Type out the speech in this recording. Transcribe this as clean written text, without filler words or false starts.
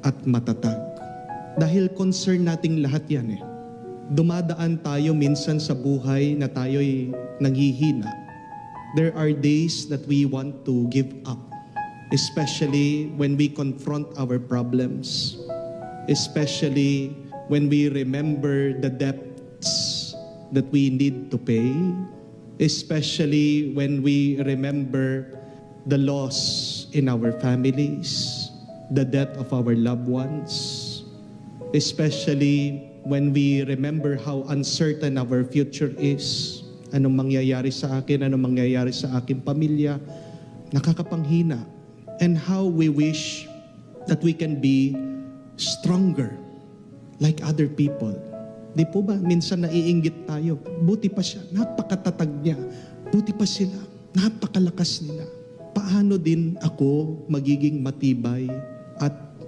at matatag. Dahil concern nating lahat yan eh. Dumadaan tayo minsan sa buhay na tayo'y nanghihina. There are days that we want to give up, especially when we confront our problems, especially when we remember the debts that we need to pay, especially when we remember the loss in our families, the death of our loved ones, especially when we remember how uncertain our future is. Anong mangyayari sa akin, anong mangyayari sa aking pamilya, nakakapanghina. And how we wish that we can be stronger like other people. Di po ba, minsan naiinggit tayo, buti pa siya, napakatatag niya, buti pa sila, napakalakas nila. Paano din ako magiging matibay